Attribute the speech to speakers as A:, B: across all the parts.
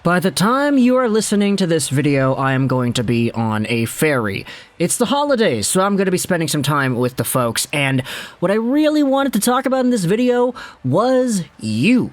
A: By the time you are listening to this video, I am going to be on a ferry. It's the holidays, so I'm going to be spending some time with the folks, and what I really wanted to talk about in this video was you.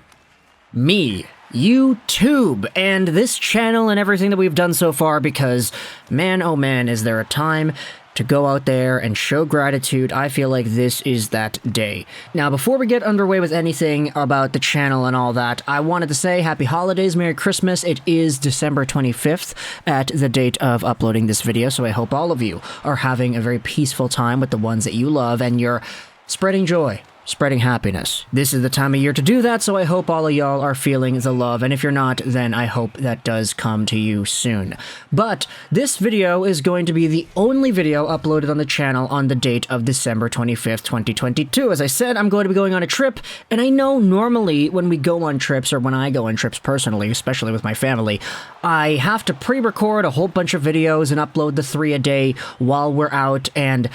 A: Me. YouTube, and this channel and everything that we've done so far, because man, oh man, is there a time to go out there and show gratitude. I feel like this is that day. Now, before we get underway with anything about the channel and all that, I wanted to say happy holidays, Merry Christmas. It is December 25th at the date of uploading this video, so I hope all of you are having a very peaceful time with the ones that you love and you're spreading joy, spreading happiness. This is the time of year to do that, so I hope all of y'all are feeling the love, and if you're not, then I hope that does come to you soon. But this video is going to be the only video uploaded on the channel on the date of December 25th, 2022. As I said, I'm going to be going on a trip, and I know normally when we go on trips, or when I go on trips personally, especially with my family, I have to pre-record a whole bunch of videos and upload the 3 a day while we're out, and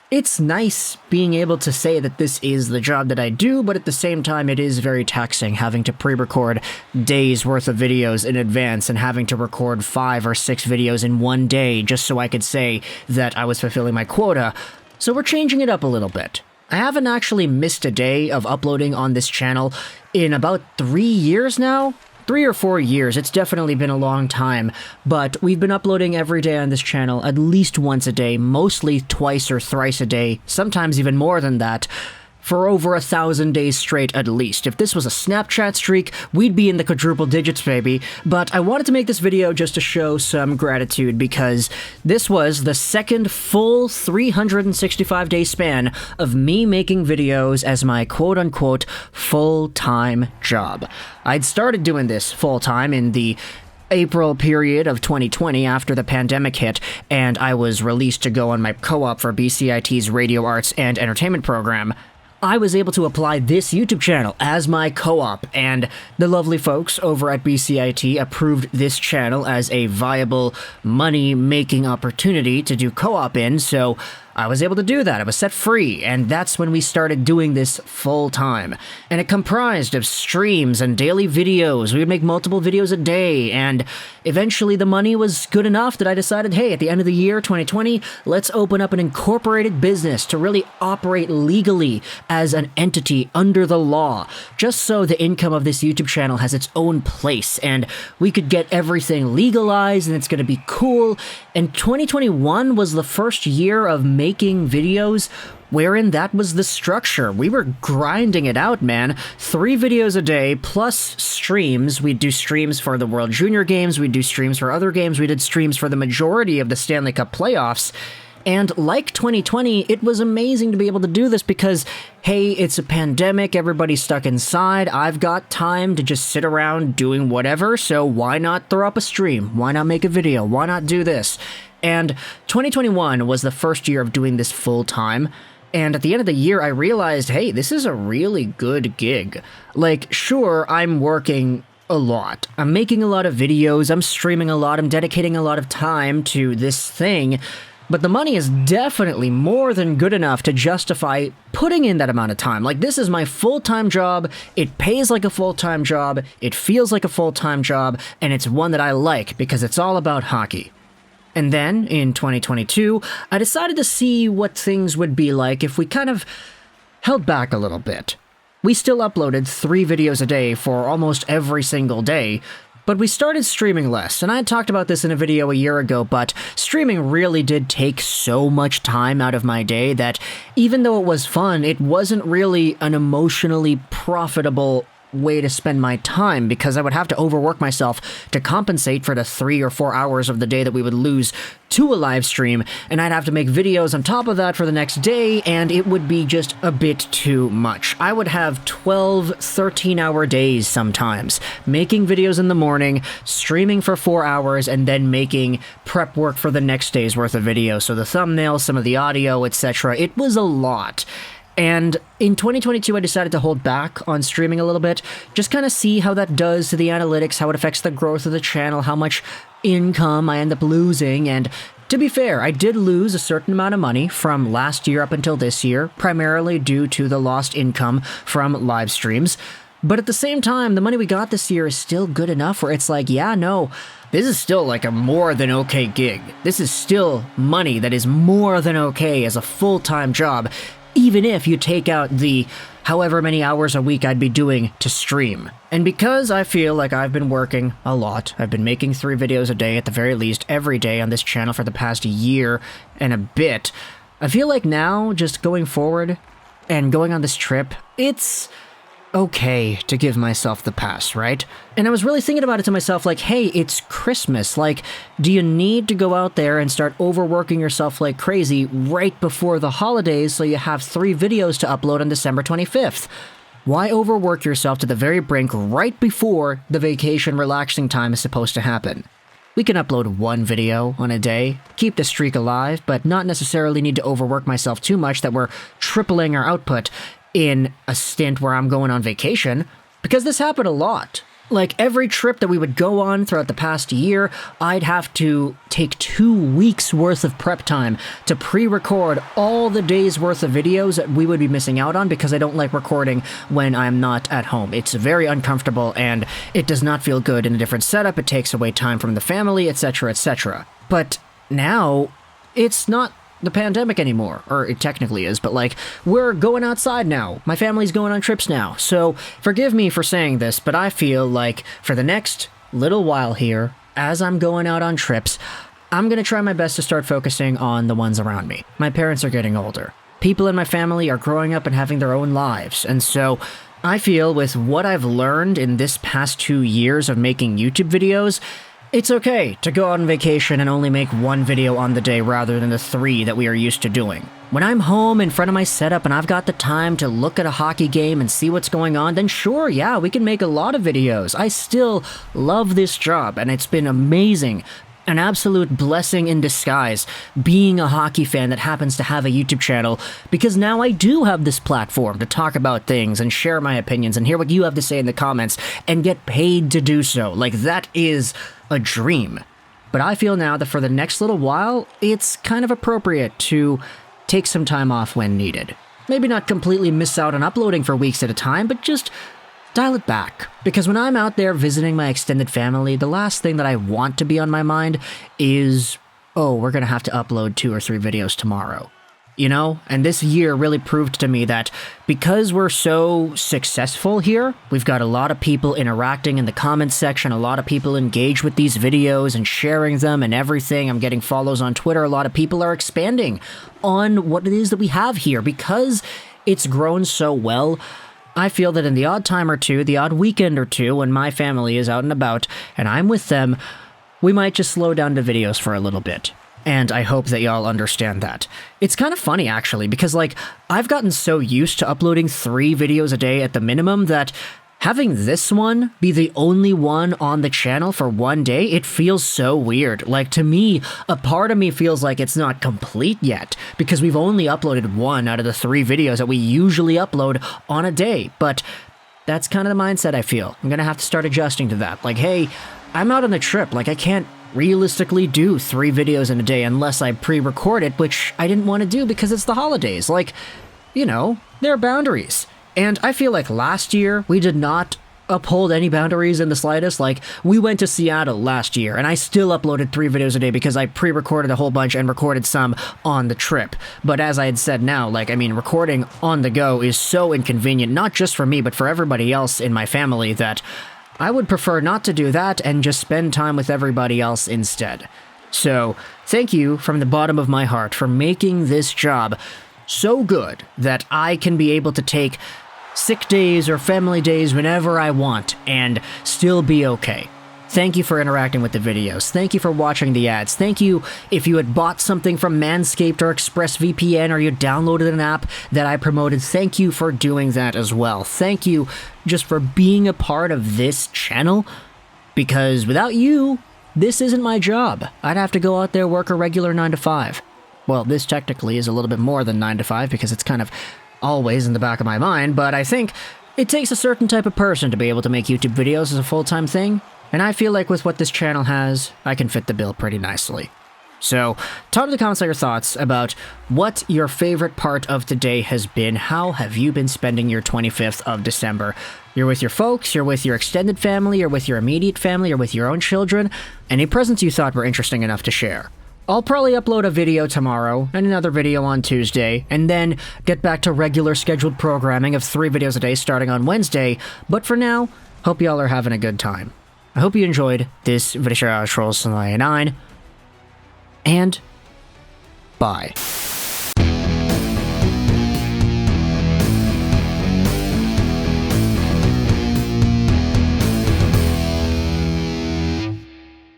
A: it's nice being able to say that this is the job that I do, but at the same time it is very taxing having to pre-record days worth of videos in advance and having to record 5 or 6 videos in one day just so I could say that I was fulfilling my quota. So we're changing it up a little bit. I haven't actually missed a day of uploading on this channel in about 3 years now. 3 or 4 years, it's definitely been a long time, but we've been uploading every day on this channel at least once a day, mostly twice or thrice a day, sometimes even more than that, for over 1,000 days straight at least. If this was a Snapchat streak, we'd be in the quadruple digits, baby. But I wanted to make this video just to show some gratitude because this was the second full 365-day span of me making videos as my quote-unquote full-time job. I'd started doing this full-time in the April period of 2020 after the pandemic hit, and I was released to go on my co-op for BCIT's Radio Arts and Entertainment program. I was able to apply this YouTube channel as my co-op, and the lovely folks over at BCIT approved this channel as a viable money-making opportunity to do co-op in, so I was able to do that. I was set free, and that's when we started doing this full-time. And it comprised of streams and daily videos. We would make multiple videos a day, and eventually the money was good enough that I decided, hey, at the end of the year, 2020, let's open up an incorporated business to really operate legally as an entity under the law, just so the income of this YouTube channel has its own place, and we could get everything legalized, and it's going to be cool. And 2021 was the first year of making videos wherein that was the structure. We were grinding it out, man. 3 videos a day plus streams. We'd do streams for the World Junior Games, we'd do streams for other games, we did streams for the majority of the Stanley Cup Playoffs. And like 2020, it was amazing to be able to do this because, hey, it's a pandemic, everybody's stuck inside, I've got time to just sit around doing whatever, so why not throw up a stream? Why not make a video? Why not do this? And 2021 was the first year of doing this full time. And at the end of the year, I realized, hey, this is a really good gig. Like, sure, I'm working a lot. I'm making a lot of videos, I'm streaming a lot, I'm dedicating a lot of time to this thing, but the money is definitely more than good enough to justify putting in that amount of time. Like, this is my full-time job, it pays like a full-time job, it feels like a full-time job, and it's one that I like because it's all about hockey. And then, in 2022, I decided to see what things would be like if we kind of held back a little bit. We still uploaded 3 videos a day for almost every single day, but we started streaming less, and I had talked about this in a video a year ago, but streaming really did take so much time out of my day that even though it was fun, it wasn't really an emotionally profitable way to spend my time because I would have to overwork myself to compensate for the 3 or 4 hours of the day that we would lose to a live stream, and I'd have to make videos on top of that for the next day, and it would be just a bit too much. I would have 12, 13-hour days sometimes, making videos in the morning, streaming for 4 hours, and then making prep work for the next day's worth of video. So the thumbnails, some of the audio, etc. It was a lot. And in 2022, I decided to hold back on streaming a little bit, just kind of see how that does to the analytics, how it affects the growth of the channel, how much income I end up losing, and to be fair, I did lose a certain amount of money from last year up until this year, primarily due to the lost income from live streams. But at the same time, the money we got this year is still good enough where it's like, yeah, no, this is still like a more than okay gig. This is still money that is more than okay as a full-time job, even if you take out the however many hours a week I'd be doing to stream. And because I feel like I've been working a lot, I've been making 3 videos a day at the very least every day on this channel for the past year and a bit, I feel like now, just going forward and going on this trip, it's okay to give myself the pass, right? And I was really thinking about it to myself like, hey, it's Christmas. Like, do you need to go out there and start overworking yourself like crazy right before the holidays so you have 3 videos to upload on December 25th? Why overwork yourself to the very brink right before the vacation relaxing time is supposed to happen? We can upload 1 video on a day, keep the streak alive, but not necessarily need to overwork myself too much that we're tripling our output in a stint where I'm going on vacation, because this happened a lot. Like, every trip that we would go on throughout the past year, I'd have to take 2 weeks worth of prep time to pre-record all the days worth of videos that we would be missing out on because I don't like recording when I'm not at home. It's very uncomfortable and it does not feel good in a different setup. It takes away time from the family, etc., etc. But now, it's not the pandemic anymore, or it technically is, but like, we're going outside now. My family's going on trips now, so forgive me for saying this, but I feel like for the next little while here, as I'm going out on trips, I'm gonna try my best to start focusing on the ones around me. My parents are getting older. People in my family are growing up and having their own lives, and so I feel with what I've learned in this past 2 years of making YouTube videos, it's okay to go on vacation and only make 1 video on the day rather than the 3 that we are used to doing. When I'm home in front of my setup and I've got the time to look at a hockey game and see what's going on, then sure, yeah, we can make a lot of videos. I still love this job and it's been amazing. An absolute blessing in disguise being a hockey fan that happens to have a YouTube channel, because now I do have this platform to talk about things and share my opinions and hear what you have to say in the comments and get paid to do so. Like, that is a dream. But I feel now that for the next little while, it's kind of appropriate to take some time off when needed. Maybe not completely miss out on uploading for weeks at a time, but just dial it back. Because when I'm out there visiting my extended family, the last thing that I want to be on my mind is, oh, we're gonna have to upload 2 or 3 videos tomorrow. You know? And this year really proved to me that because we're so successful here, we've got a lot of people interacting in the comments section, a lot of people engage with these videos and sharing them and everything. I'm getting follows on Twitter. A lot of people are expanding on what it is that we have here. Because it's grown so well, I feel that in the odd time or two, the odd weekend or two, when my family is out and about and I'm with them, we might just slow down the videos for a little bit. And I hope that y'all understand that. It's kind of funny, actually, because, like, I've gotten so used to uploading 3 videos a day at the minimum that having this one be the only one on the channel for 1 day, it feels so weird. Like, to me, a part of me feels like it's not complete yet, because we've only uploaded 1 out of the 3 videos that we usually upload on a day. But that's kind of the mindset I feel. I'm gonna have to start adjusting to that. Like, hey, I'm out on a trip. Like, I can't realistically do 3 videos in a day unless I pre-record it, which I didn't want to do because it's the holidays. Like, you know, there are boundaries. And I feel like last year, we did not uphold any boundaries in the slightest. Like, we went to Seattle last year, and I still uploaded 3 videos a day because I pre-recorded a whole bunch and recorded some on the trip. But as I had said now, like, I mean, recording on the go is so inconvenient, not just for me, but for everybody else in my family, that I would prefer not to do that and just spend time with everybody else instead. So, thank you from the bottom of my heart for making this job so good that I can be able to take sick days or family days whenever I want and still be okay. Thank you for interacting with the videos. Thank you for watching the ads. Thank you if you had bought something from Manscaped or ExpressVPN or you downloaded an app that I promoted. Thank you for doing that as well. Thank you just for being a part of this channel, because without you, this isn't my job. I'd have to go out there, work a regular 9 to 5. Well, this technically is a little bit more than 9 to 5 because it's kind of always in the back of my mind, but I think it takes a certain type of person to be able to make YouTube videos as a full-time thing. And I feel like with what this channel has, I can fit the bill pretty nicely. So, talk in the comments on your thoughts about what your favorite part of today has been. How have you been spending your 25th of December? You're with your folks, you're with your extended family, you're with your immediate family, you're with your own children. Any presents you thought were interesting enough to share? I'll probably upload a video tomorrow, and another video on Tuesday, and then get back to regular scheduled programming of 3 videos a day starting on Wednesday. But for now, hope y'all are having a good time. I hope you enjoyed this video. Trolls 9, and bye.